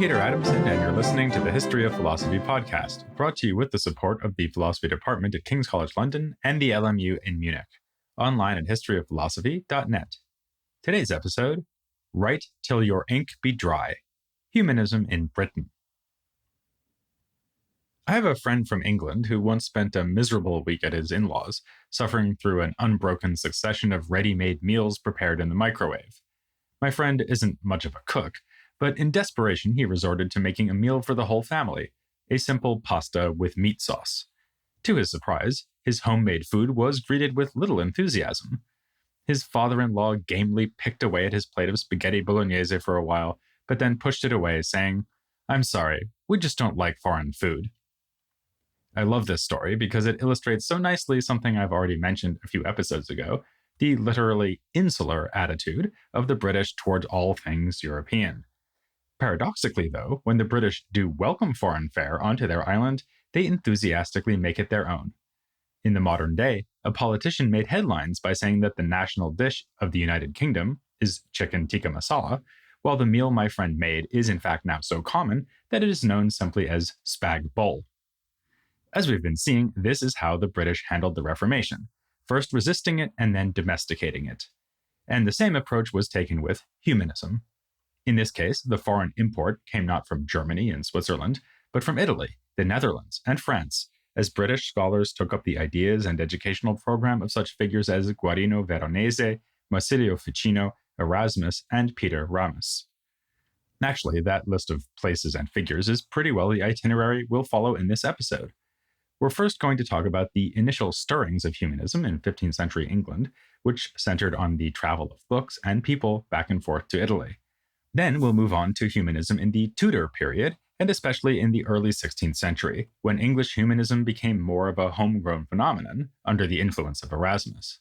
Peter Adamson, and you're listening to the History of Philosophy podcast, brought to you with the support of the Philosophy Department at King's College London and the LMU in Munich, online at historyofphilosophy.net. Today's episode, Write Till Your Ink Be Dry, Humanism in Britain. I have a friend from England who once spent a miserable week at his in-laws, suffering through an unbroken succession of ready-made meals prepared in the microwave. My friend isn't much of a cook, but in desperation he resorted to making a meal for the whole family, a simple pasta with meat sauce. To his surprise, his homemade food was greeted with little enthusiasm. His father-in-law gamely picked away at his plate of spaghetti bolognese for a while, but then pushed it away, saying, "I'm sorry, we just don't like foreign food." I love this story because it illustrates so nicely something I've already mentioned a few episodes ago, the literally insular attitude of the British towards all things European. Paradoxically, though, when the British do welcome foreign fare onto their island, they enthusiastically make it their own. In the modern day, a politician made headlines by saying that the national dish of the United Kingdom is chicken tikka masala, while the meal my friend made is in fact now so common that it is known simply as spag bol. As we've been seeing, this is how the British handled the Reformation, first resisting it and then domesticating it. And the same approach was taken with humanism. In this case, the foreign import came not from Germany and Switzerland, but from Italy, the Netherlands, and France, as British scholars took up the ideas and educational program of such figures as Guarino Veronese, Marsilio Ficino, Erasmus, and Peter Ramus. Actually, that list of places and figures is pretty well the itinerary we'll follow in this episode. We're first going to talk about the initial stirrings of humanism in 15th century England, which centered on the travel of books and people back and forth to Italy. Then we'll move on to humanism in the Tudor period, and especially in the early 16th century, when English humanism became more of a homegrown phenomenon under the influence of Erasmus.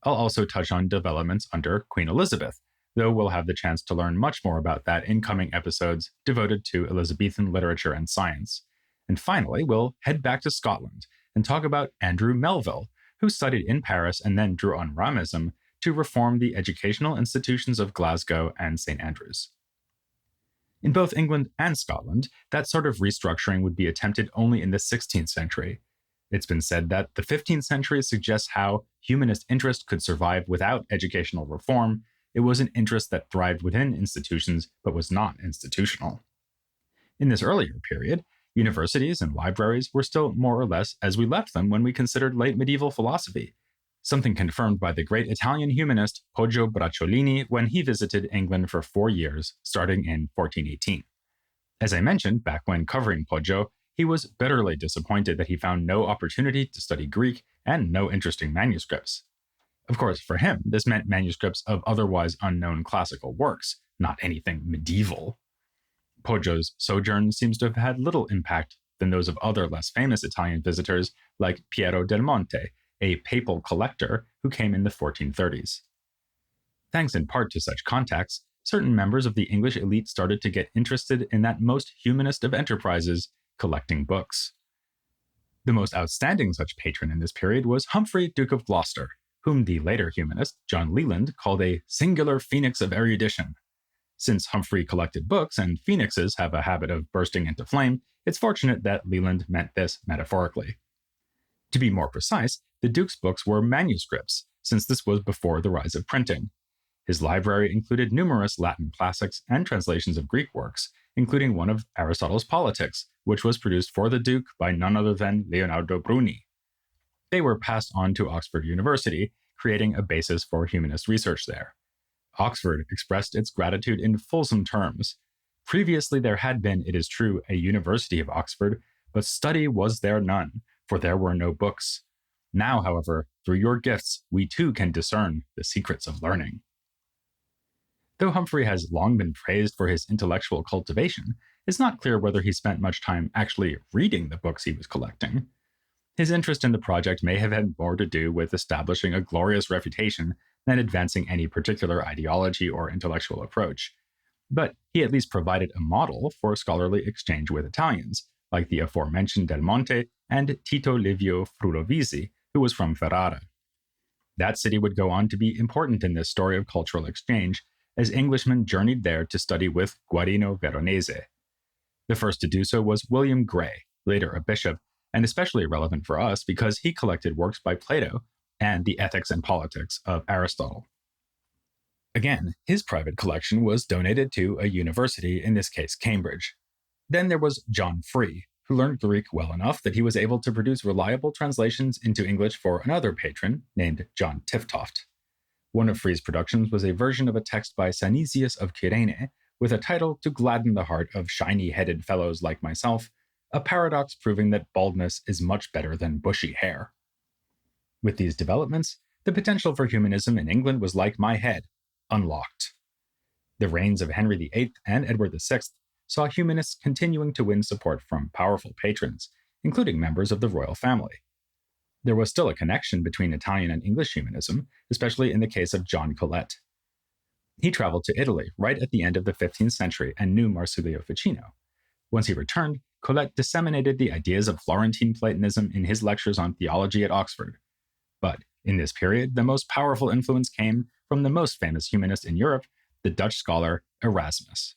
I'll also touch on developments under Queen Elizabeth, though we'll have the chance to learn much more about that in coming episodes devoted to Elizabethan literature and science. And finally, we'll head back to Scotland and talk about Andrew Melville, who studied in Paris and then drew on Ramism to reform the educational institutions of Glasgow and St. Andrews. In both England and Scotland, that sort of restructuring would be attempted only in the 16th century. It's been said that the 15th century suggests how humanist interest could survive without educational reform. It was an interest that thrived within institutions but was not institutional. In this earlier period, universities and libraries were still more or less as we left them when we considered late medieval philosophy, something confirmed by the great Italian humanist Poggio Bracciolini when he visited England for 4 years, starting in 1418. As I mentioned back when covering Poggio, he was bitterly disappointed that he found no opportunity to study Greek and no interesting manuscripts. Of course, for him, this meant manuscripts of otherwise unknown classical works, not anything medieval. Poggio's sojourn seems to have had little impact than those of other less famous Italian visitors like Piero del Monte, a papal collector who came in the 1430s. Thanks in part to such contacts, certain members of the English elite started to get interested in that most humanist of enterprises, collecting books. The most outstanding such patron in this period was Humphrey, Duke of Gloucester, whom the later humanist John Leland called a singular phoenix of erudition. Since Humphrey collected books and phoenixes have a habit of bursting into flame, it's fortunate that Leland meant this metaphorically. To be more precise, the Duke's books were manuscripts, since this was before the rise of printing. His library included numerous Latin classics and translations of Greek works, including one of Aristotle's Politics, which was produced for the Duke by none other than Leonardo Bruni. They were passed on to Oxford University, creating a basis for humanist research there. Oxford expressed its gratitude in fulsome terms. Previously there had been, it is true, a University of Oxford, but study was there none, for there were no books. Now, however, through your gifts, we too can discern the secrets of learning. Though Humphrey has long been praised for his intellectual cultivation, it's not clear whether he spent much time actually reading the books he was collecting. His interest in the project may have had more to do with establishing a glorious reputation than advancing any particular ideology or intellectual approach. But he at least provided a model for scholarly exchange with Italians, like the aforementioned Del Monte and Tito Livio Frulovisi, who was from Ferrara. That city would go on to be important in this story of cultural exchange, as Englishmen journeyed there to study with Guarino Veronese. The first to do so was William Gray, later a bishop, and especially relevant for us because he collected works by Plato and the Ethics and Politics of Aristotle. Again, his private collection was donated to a university, in this case Cambridge. Then there was John Free, who learned Greek well enough that he was able to produce reliable translations into English for another patron named John Tiftoft. One of Free's productions was a version of a text by Synesius of Cyrene with a title to gladden the heart of shiny-headed fellows like myself, a paradox proving that baldness is much better than bushy hair. With these developments, the potential for humanism in England was like my head, unlocked. The reigns of Henry VIII and Edward VI saw humanists continuing to win support from powerful patrons, including members of the royal family. There was still a connection between Italian and English humanism, especially in the case of John Colet. He traveled to Italy right at the end of the 15th century and knew Marsilio Ficino. Once he returned, Colet disseminated the ideas of Florentine Platonism in his lectures on theology at Oxford. But in this period, the most powerful influence came from the most famous humanist in Europe, the Dutch scholar Erasmus.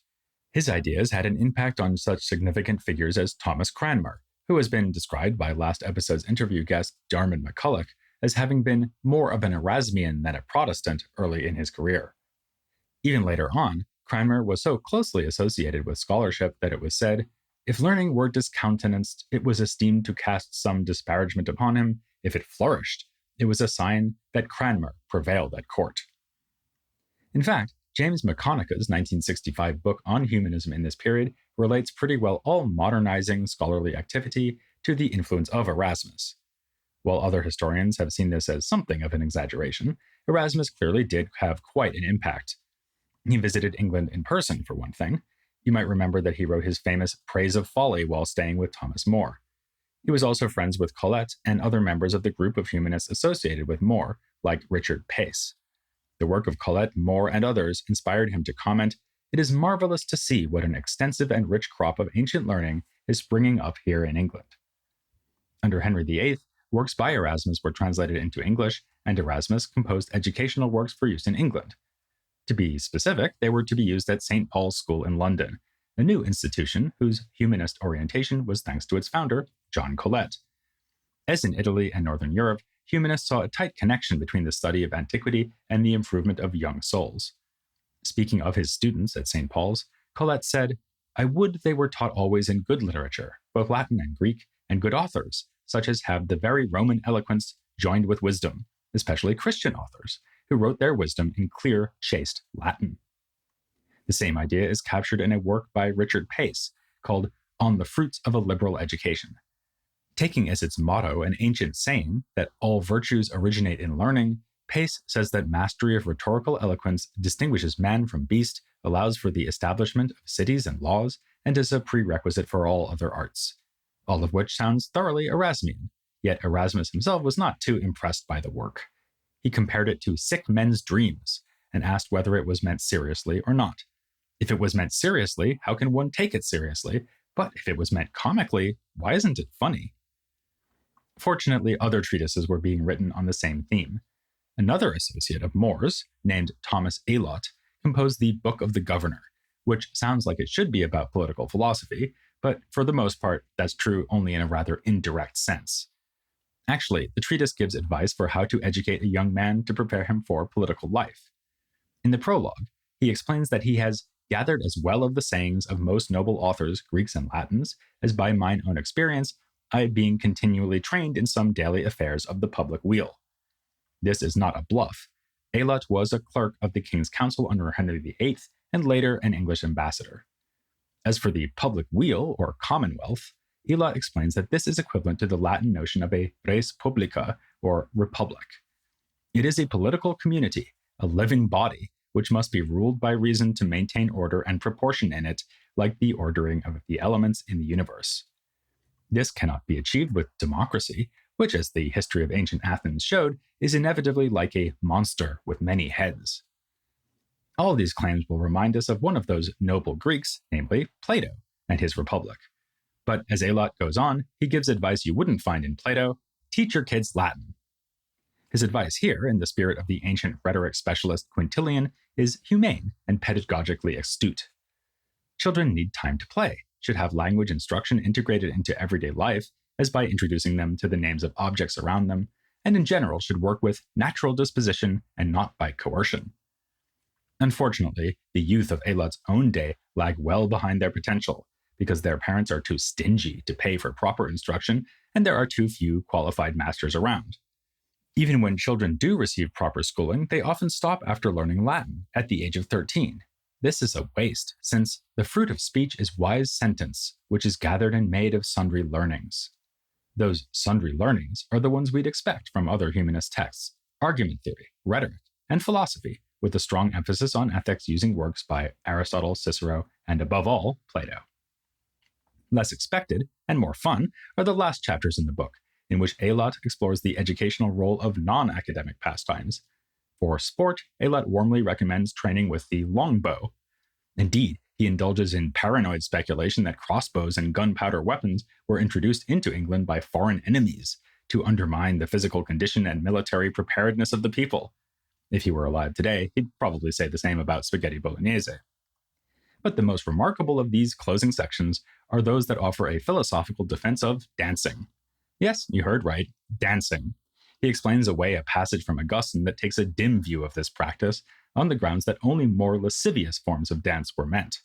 His ideas had an impact on such significant figures as Thomas Cranmer, who has been described by last episode's interview guest Darman McCulloch as having been more of an Erasmian than a Protestant early in his career. Even later on, Cranmer was so closely associated with scholarship that it was said, if learning were discountenanced, it was esteemed to cast some disparagement upon him. If it flourished, it was a sign that Cranmer prevailed at court. In fact, James McConaughey's 1965 book on humanism in this period relates pretty well all modernizing scholarly activity to the influence of Erasmus. While other historians have seen this as something of an exaggeration, Erasmus clearly did have quite an impact. He visited England in person, for one thing. You might remember that he wrote his famous Praise of Folly while staying with Thomas More. He was also friends with Colet and other members of the group of humanists associated with More, like Richard Pace. The work of Colet, More, and others inspired him to comment, "It is marvelous to see what an extensive and rich crop of ancient learning is springing up here in England." Under Henry VIII, works by Erasmus were translated into English, and Erasmus composed educational works for use in England. To be specific, they were to be used at St. Paul's School in London, a new institution whose humanist orientation was thanks to its founder, John Colet. As in Italy and Northern Europe, humanists saw a tight connection between the study of antiquity and the improvement of young souls. Speaking of his students at St. Paul's, Colet said, "I would they were taught always in good literature, both Latin and Greek, and good authors, such as have the very Roman eloquence joined with wisdom, especially Christian authors, who wrote their wisdom in clear, chaste Latin." The same idea is captured in a work by Richard Pace called On the Fruits of a Liberal Education. Taking as its motto an ancient saying that all virtues originate in learning, Pace says that mastery of rhetorical eloquence distinguishes man from beast, allows for the establishment of cities and laws, and is a prerequisite for all other arts. All of which sounds thoroughly Erasmian, yet Erasmus himself was not too impressed by the work. He compared it to sick men's dreams, and asked whether it was meant seriously or not. If it was meant seriously, how can one take it seriously? But if it was meant comically, why isn't it funny? Fortunately, other treatises were being written on the same theme. Another associate of More's, named Thomas Eylot, composed the Book of the Governor, which sounds like it should be about political philosophy, but for the most part, that's true only in a rather indirect sense. Actually, the treatise gives advice for how to educate a young man to prepare him for political life. In the prologue, he explains that he has gathered as well of the sayings of most noble authors, Greeks and Latins, as by mine own experience, I being continually trained in some daily affairs of the public weal. This is not a bluff. Eylot was a clerk of the King's Council under Henry VIII, and later an English ambassador. As for the public weal, or commonwealth, Eylot explains that this is equivalent to the Latin notion of a res publica, or republic. It is a political community, a living body, which must be ruled by reason to maintain order and proportion in it, like the ordering of the elements in the universe. This cannot be achieved with democracy, which, as the history of ancient Athens showed, is inevitably like a monster with many heads. All of these claims will remind us of one of those noble Greeks, namely Plato, and his Republic. But as Eylot goes on, he gives advice you wouldn't find in Plato: teach your kids Latin. His advice here, in the spirit of the ancient rhetoric specialist Quintilian, is humane and pedagogically astute. Children need time to play, should have language instruction integrated into everyday life, as by introducing them to the names of objects around them, and in general should work with natural disposition and not by coercion. Unfortunately, the youth of Eylot's own day lag well behind their potential, because their parents are too stingy to pay for proper instruction and there are too few qualified masters around. Even when children do receive proper schooling, they often stop after learning Latin at the age of 13. This is a waste, since the fruit of speech is wise sentence, which is gathered and made of sundry learnings. Those sundry learnings are the ones we'd expect from other humanist texts: argument theory, rhetoric, and philosophy, with a strong emphasis on ethics using works by Aristotle, Cicero, and above all, Plato. Less expected, and more fun, are the last chapters in the book, in which Eylot explores the educational role of non-academic pastimes. For sport, Eylot warmly recommends training with the longbow. Indeed, he indulges in paranoid speculation that crossbows and gunpowder weapons were introduced into England by foreign enemies to undermine the physical condition and military preparedness of the people. If he were alive today, he'd probably say the same about spaghetti bolognese. But the most remarkable of these closing sections are those that offer a philosophical defense of dancing. Yes, you heard right, dancing. He explains away a passage from Augustine that takes a dim view of this practice on the grounds that only more lascivious forms of dance were meant.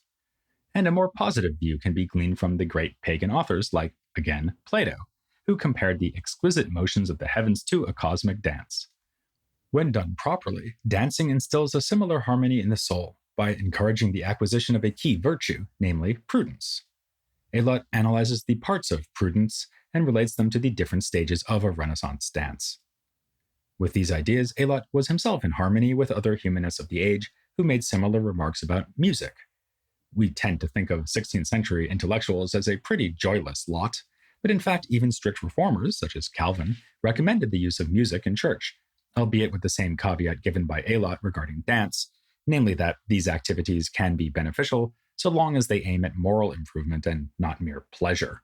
And a more positive view can be gleaned from the great pagan authors like, again, Plato, who compared the exquisite motions of the heavens to a cosmic dance. When done properly, dancing instills a similar harmony in the soul by encouraging the acquisition of a key virtue, namely prudence. Eylot analyzes the parts of prudence and relates them to the different stages of a Renaissance dance. With these ideas, Eylot was himself in harmony with other humanists of the age who made similar remarks about music. We tend to think of 16th century intellectuals as a pretty joyless lot, but in fact even strict reformers, such as Calvin, recommended the use of music in church, albeit with the same caveat given by Eylot regarding dance, namely that these activities can be beneficial so long as they aim at moral improvement and not mere pleasure.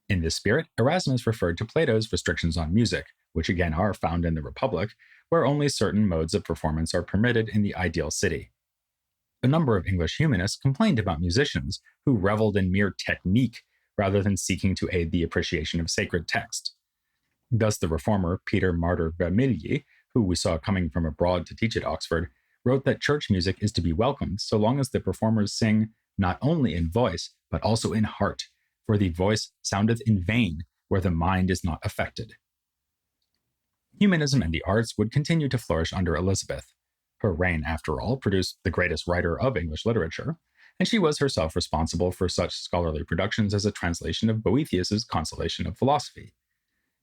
In this spirit, Erasmus referred to Plato's restrictions on music, which again are found in the Republic, where only certain modes of performance are permitted in the ideal city. A number of English humanists complained about musicians who reveled in mere technique rather than seeking to aid the appreciation of sacred text. Thus, the reformer Peter Martyr Vermilye, who we saw coming from abroad to teach at Oxford, wrote that church music is to be welcomed so long as the performers sing not only in voice, but also in heart, for the voice soundeth in vain where the mind is not affected. Humanism and the arts would continue to flourish under Elizabeth. Her reign, after all, produced the greatest writer of English literature, and she was herself responsible for such scholarly productions as a translation of Boethius's Consolation of Philosophy.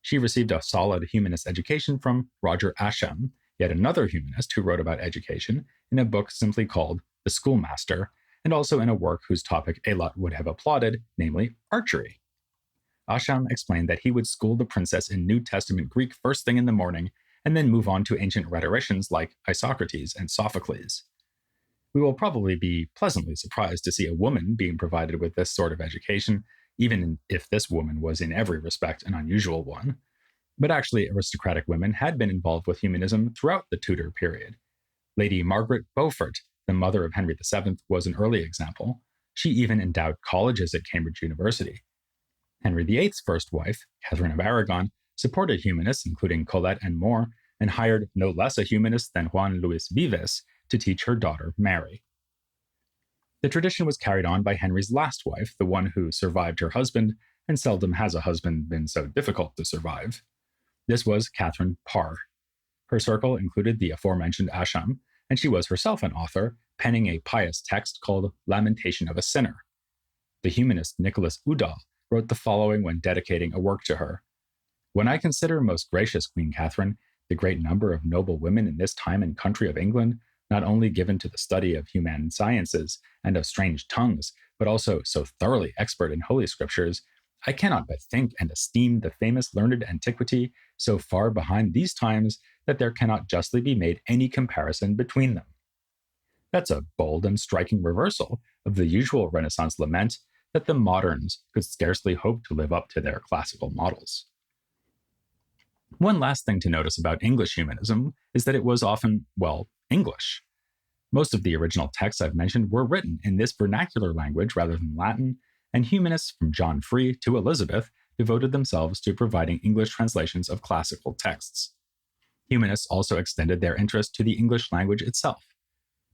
She received a solid humanist education from Roger Ascham, yet another humanist who wrote about education in a book simply called The Schoolmaster, and also in a work whose topic Eylot would have applauded, namely archery. Ascham explained that he would school the princess in New Testament Greek first thing in the morning, and then move on to ancient rhetoricians like Isocrates and Sophocles. We will probably be pleasantly surprised to see a woman being provided with this sort of education, even if this woman was in every respect an unusual one. But actually, aristocratic women had been involved with humanism throughout the Tudor period. Lady Margaret Beaufort, the mother of Henry VII, was an early example. She even endowed colleges at Cambridge University. Henry VIII's first wife, Catherine of Aragon, supported humanists, including Colette and More, and hired no less a humanist than Juan Luis Vives to teach her daughter Mary. The tradition was carried on by Henry's last wife, the one who survived her husband, and seldom has a husband been so difficult to survive. This was Catherine Parr. Her circle included the aforementioned Ascham, and she was herself an author, penning a pious text called Lamentation of a Sinner. The humanist Nicholas Udall wrote the following when dedicating a work to her. When I consider, most gracious Queen Catherine, the great number of noble women in this time and country of England, not only given to the study of human sciences and of strange tongues, but also so thoroughly expert in holy scriptures, I cannot but think and esteem the famous learned antiquity so far behind these times that there cannot justly be made any comparison between them. That's a bold and striking reversal of the usual Renaissance lament that the moderns could scarcely hope to live up to their classical models. One last thing to notice about English humanism is that it was often, English. Most of the original texts I've mentioned were written in this vernacular language rather than Latin, and humanists from John Free to Elizabeth devoted themselves to providing English translations of classical texts. Humanists also extended their interest to the English language itself.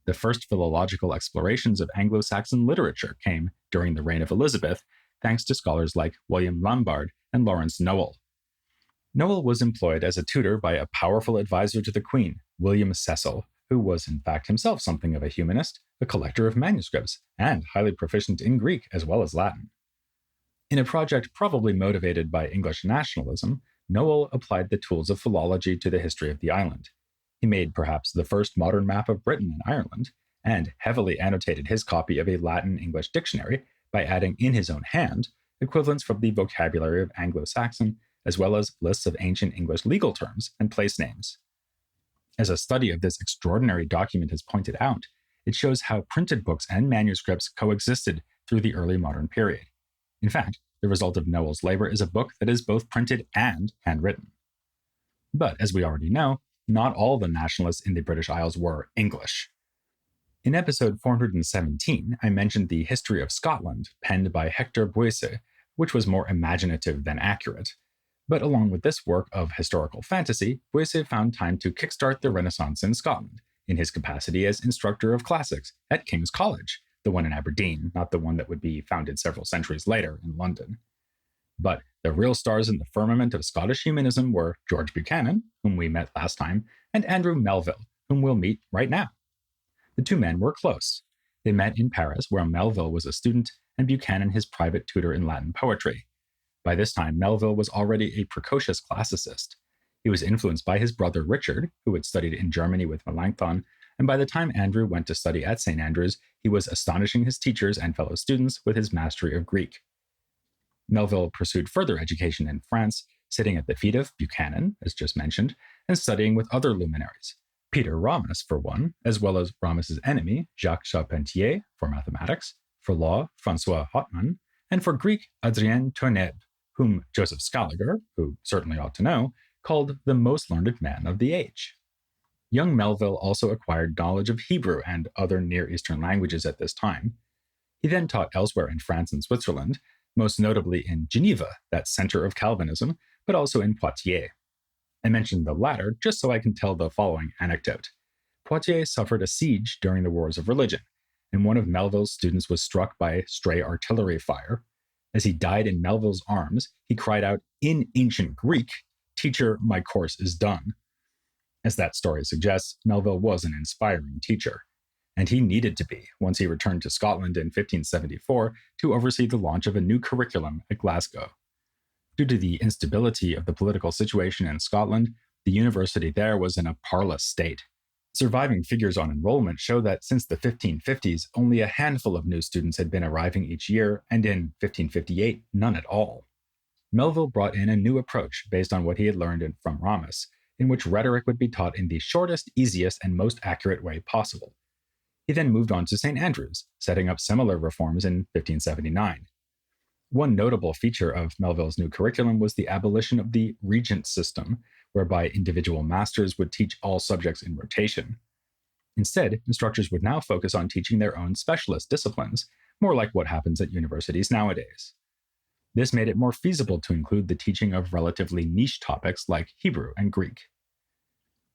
The first philological explorations of Anglo-Saxon literature came during the reign of Elizabeth, thanks to scholars like William Lombard and Lawrence Nowell. Nowell was employed as a tutor by a powerful advisor to the Queen, William Cecil, who was in fact himself something of a humanist, a collector of manuscripts, and highly proficient in Greek as well as Latin. In a project probably motivated by English nationalism, Nowell applied the tools of philology to the history of the island. He made perhaps the first modern map of Britain and Ireland, and heavily annotated his copy of a Latin-English dictionary by adding in his own hand equivalents from the vocabulary of Anglo-Saxon, as well as lists of ancient English legal terms and place names. As a study of this extraordinary document has pointed out, it shows how printed books and manuscripts coexisted through the early modern period. In fact, the result of Nowell's labor is a book that is both printed and handwritten. But, as we already know, not all the nationalists in the British Isles were English. In episode 417, I mentioned the History of Scotland, penned by Hector Boece, which was more imaginative than accurate. But along with this work of historical fantasy, Boece found time to kickstart the Renaissance in Scotland, in his capacity as instructor of classics at King's College, the one in Aberdeen, not the one that would be founded several centuries later in London. But the real stars in the firmament of Scottish humanism were George Buchanan, whom we met last time, and Andrew Melville, whom we'll meet right now. The two men were close. They met in Paris, where Melville was a student and Buchanan his private tutor in Latin poetry. By this time, Melville was already a precocious classicist. He was influenced by his brother Richard, who had studied in Germany with Melanchthon, and by the time Andrew went to study at St. Andrews, he was astonishing his teachers and fellow students with his mastery of Greek. Melville pursued further education in France, sitting at the feet of Buchanan, as just mentioned, and studying with other luminaries. Peter Ramus, for one, as well as Ramus's enemy, Jacques Charpentier, for mathematics, for law, François Hotman, and for Greek, Adrien Tourneb, whom Joseph Scaliger, who certainly ought to know, called the most learned man of the age. Young Melville also acquired knowledge of Hebrew and other Near Eastern languages at this time. He then taught elsewhere in France and Switzerland, most notably in Geneva, that center of Calvinism, but also in Poitiers. I mentioned the latter just so I can tell the following anecdote. Poitiers suffered a siege during the Wars of Religion, and one of Melville's students was struck by stray artillery fire. As he died in Melville's arms, he cried out in ancient Greek, "Teacher, my course is done." As that story suggests, Melville was an inspiring teacher, and he needed to be once he returned to Scotland in 1574 to oversee the launch of a new curriculum at Glasgow. Due to the instability of the political situation in Scotland, the university there was in a parlous state. Surviving figures on enrollment show that since the 1550s, only a handful of new students had been arriving each year, and in 1558, none at all. Melville brought in a new approach based on what he had learned from Ramus, in which rhetoric would be taught in the shortest, easiest, and most accurate way possible. He then moved on to St. Andrews, setting up similar reforms in 1579. One notable feature of Melville's new curriculum was the abolition of the regent system, whereby individual masters would teach all subjects in rotation. Instead, instructors would now focus on teaching their own specialist disciplines, more like what happens at universities nowadays. This made it more feasible to include the teaching of relatively niche topics like Hebrew and Greek.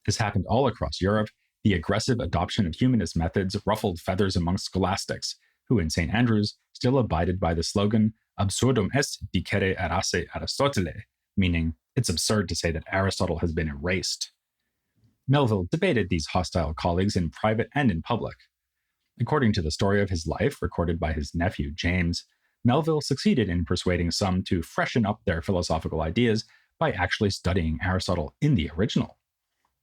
This happened all across Europe. The aggressive adoption of humanist methods ruffled feathers amongst scholastics, who in St. Andrews still abided by the slogan absurdum est dicere errase Aristotele, meaning it's absurd to say that Aristotle has been erased. Melville debated these hostile colleagues in private and in public. According to the story of his life recorded by his nephew James, Melville succeeded in persuading some to freshen up their philosophical ideas by actually studying Aristotle in the original.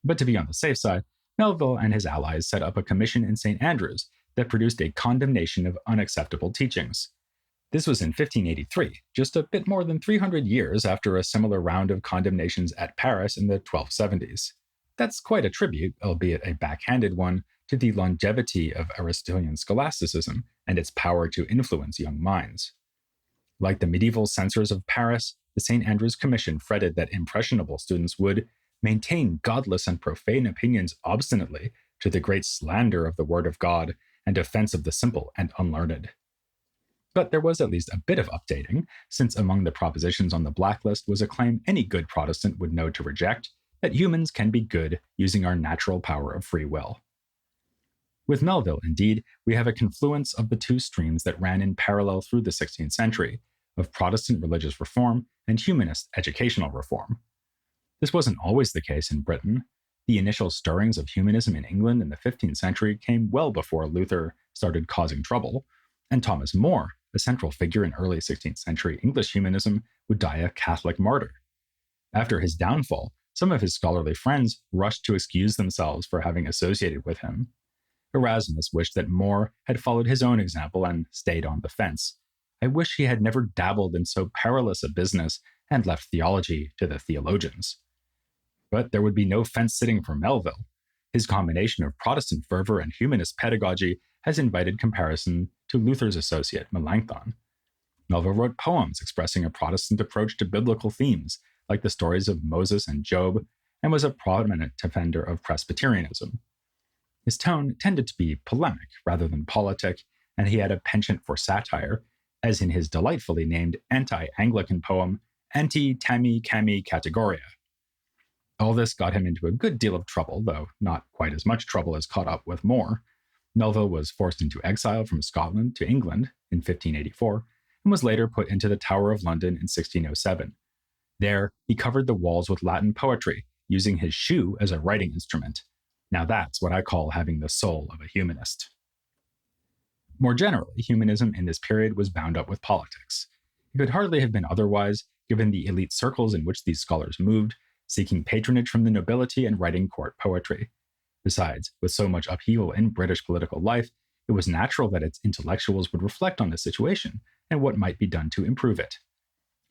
But to be on the safe side, Melville and his allies set up a commission in St. Andrews that produced a condemnation of unacceptable teachings. This was in 1583, just a bit more than 300 years after a similar round of condemnations at Paris in the 1270s. That's quite a tribute, albeit a backhanded one, to the longevity of Aristotelian scholasticism and its power to influence young minds. Like the medieval censors of Paris, the St. Andrews Commission fretted that impressionable students would maintain godless and profane opinions obstinately to the great slander of the word of God and offense of the simple and unlearned. But there was at least a bit of updating, since among the propositions on the blacklist was a claim any good Protestant would know to reject, that humans can be good using our natural power of free will. With Melville, indeed, we have a confluence of the two streams that ran in parallel through the 16th century, of Protestant religious reform and humanist educational reform. This wasn't always the case in Britain. The initial stirrings of humanism in England in the 15th century came well before Luther started causing trouble, and Thomas More, a central figure in early 16th century English humanism, would die a Catholic martyr. After his downfall, some of his scholarly friends rushed to excuse themselves for having associated with him. Erasmus wished that More had followed his own example and stayed on the fence. I wish he had never dabbled in so perilous a business and left theology to the theologians. But there would be no fence-sitting for Melville. His combination of Protestant fervor and humanist pedagogy has invited comparison to Luther's associate Melanchthon. Melville wrote poems expressing a Protestant approach to biblical themes, like the stories of Moses and Job, and was a prominent defender of Presbyterianism. His tone tended to be polemic rather than politic, and he had a penchant for satire, as in his delightfully named anti-Anglican poem, Anti Tammi Cammi Categoria. All this got him into a good deal of trouble, though not quite as much trouble as caught up with More. Melville was forced into exile from Scotland to England in 1584, and was later put into the Tower of London in 1607. There, he covered the walls with Latin poetry, using his shoe as a writing instrument. Now that's what I call having the soul of a humanist. More generally, humanism in this period was bound up with politics. It could hardly have been otherwise, given the elite circles in which these scholars moved, seeking patronage from the nobility and writing court poetry. Besides, with so much upheaval in British political life, it was natural that its intellectuals would reflect on the situation and what might be done to improve it.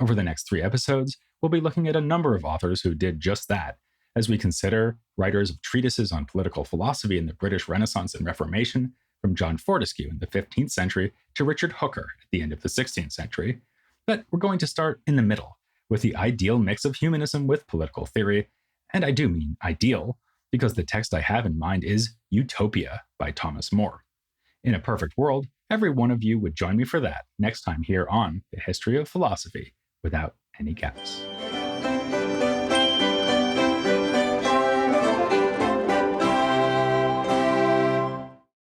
Over the next 3 episodes, we'll be looking at a number of authors who did just that, as we consider writers of treatises on political philosophy in the British Renaissance and Reformation, from John Fortescue in the 15th century to Richard Hooker at the end of the 16th century. But we're going to start in the middle, with the ideal mix of humanism with political theory, and I do mean ideal, because the text I have in mind is Utopia by Thomas More. In a perfect world, every one of you would join me for that next time here on The History of Philosophy, without any gaps.